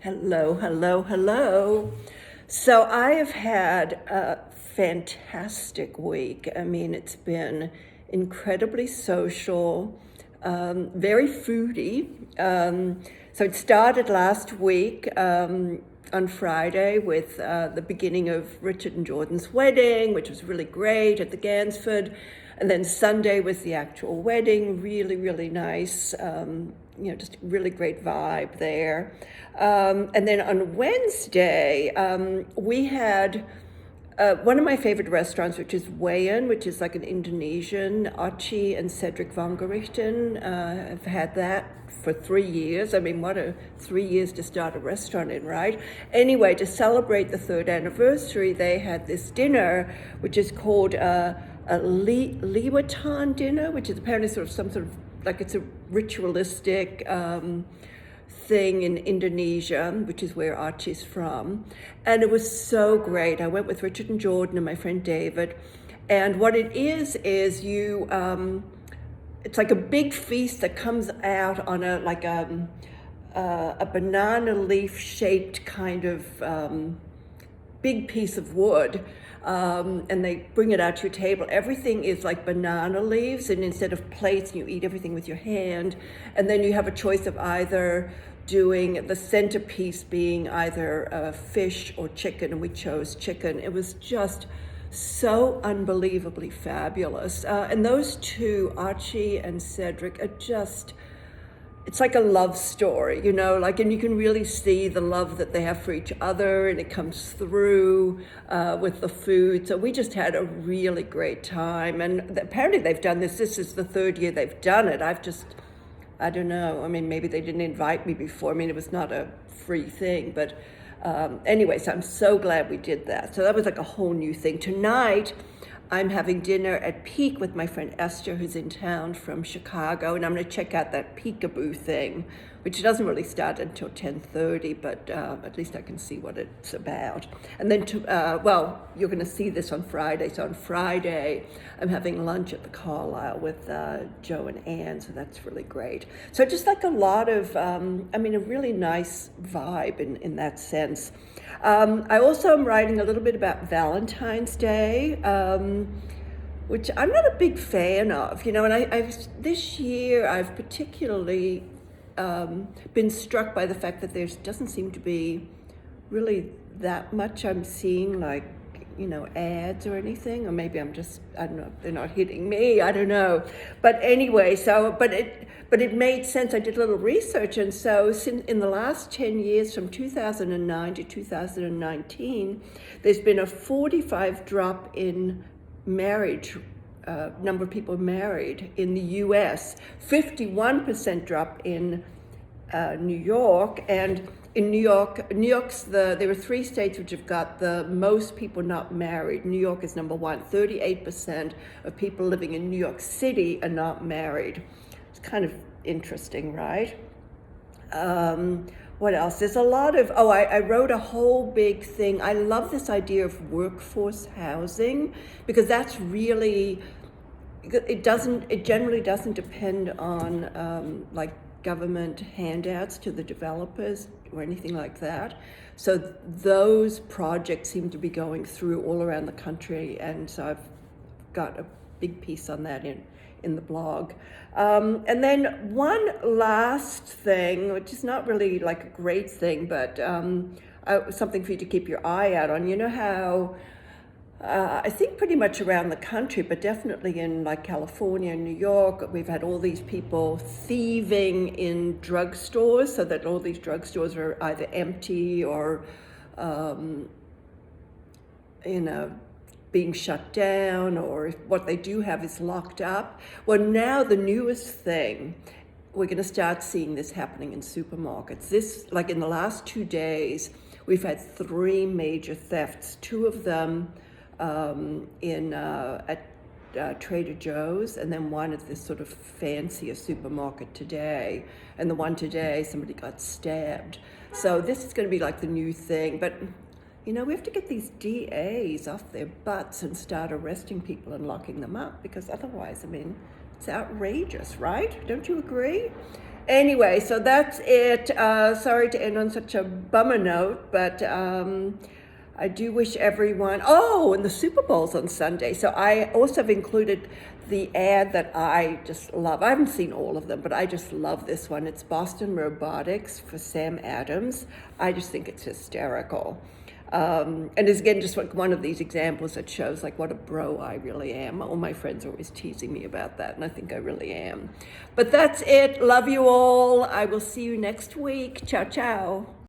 Hello, hello, hello. So I have had a fantastic week. I mean, it's been incredibly social, very foodie. So it started last week on Friday with the beginning of Richard and Jordan's wedding, which was really great at the Gansford. And then Sunday was the actual wedding, really, really nice. Just really great vibe there. And then on Wednesday, we had one of my favorite restaurants, which is Wayan, which is like an Indonesian. Archie and Cedric van Gerichten have had that for 3 years. I mean, 3 years to start a restaurant in, right? Anyway, to celebrate the third anniversary, they had this dinner, which is called a Liwatan dinner, which is apparently sort of some sort of, like, it's a ritualistic thing in Indonesia, which is where Archie's from. And it was so great. I went with Richard and Jordan and my friend David. And what it is it's like a big feast that comes out on a banana leaf shaped kind of big piece of wood. And they bring it out to your table. Everything is like banana leaves, and instead of plates, you eat everything with your hand. And then you have a choice of either doing the centerpiece being either fish or chicken, and we chose chicken. It was just so unbelievably fabulous. And those two, Archie and Cedric, are just, it's like a love story, and you can really see the love that they have for each other, and it comes through with the food. So we just had a really great time, and apparently they've done this. This is the third year they've done it. I don't know. I mean, maybe they didn't invite me before. I mean, it was not a free thing, but anyway, so I'm so glad we did that. So that was like a whole new thing. Tonight, I'm having dinner at Peak with my friend Esther, who's in town from Chicago, and I'm going to check out that peekaboo thing, which doesn't really start until 10:30, but at least I can see what it's about. And then, you're going to see this on Friday. So on Friday, I'm having lunch at the Carlisle with Joe and Ann, so that's really great. So just like a lot of, a really nice vibe in that sense. I also am writing a little bit about Valentine's Day, which I'm not a big fan of, and this year I've particularly been struck by the fact that there doesn't seem to be really that much I'm seeing, like, ads or anything, or maybe I don't know, they're not hitting me, I don't know. But anyway, but it made sense. I did a little research, and so in the last 10 years, from 2009 to 2019, there's been a 45 drop in marriage, number of people married in the US, 51% drop in New York, and in there were 3 states which have got the most people not married. New York is number 1. 38% of people living in New York City are not married. It's kind of interesting, right? What else? There's a lot of, I wrote a whole big thing. I love this idea of workforce housing, because that's really, it generally doesn't depend on like government handouts to the developers or anything like that. So those projects seem to be going through all around the country, and so I've got a big piece on that in the blog. And then one last thing, which is not really like a great thing, but something for you to keep your eye out on. You know how I think pretty much around the country, but definitely in like California and New York, we've had all these people thieving in drugstores, so that all these drugstores are either empty or, being shut down, or what they do have is locked up. Well, now the newest thing, we're going to start seeing this happening in supermarkets. Like in the last 2 days, we've had 3 major thefts. 2 of them at Trader Joe's, and then one at this sort of fancier supermarket today. And the one today, somebody got stabbed. So this is going to be like the new thing. But, we have to get these DAs off their butts and start arresting people and locking them up, because otherwise, it's outrageous, right? Don't you agree? Anyway, so that's it. Sorry to end on such a bummer note, but I do wish everyone. Oh, and the Super Bowl's on Sunday. So I also have included the ad that I just love. I haven't seen all of them, but I just love this one. It's Boston Robotics for Sam Adams. I just think it's hysterical. And it's again just like one of these examples that shows like what a bro I really am. All my friends are always teasing me about that, and I think I really am. But that's it. Love you all. I will see you next week. Ciao, ciao.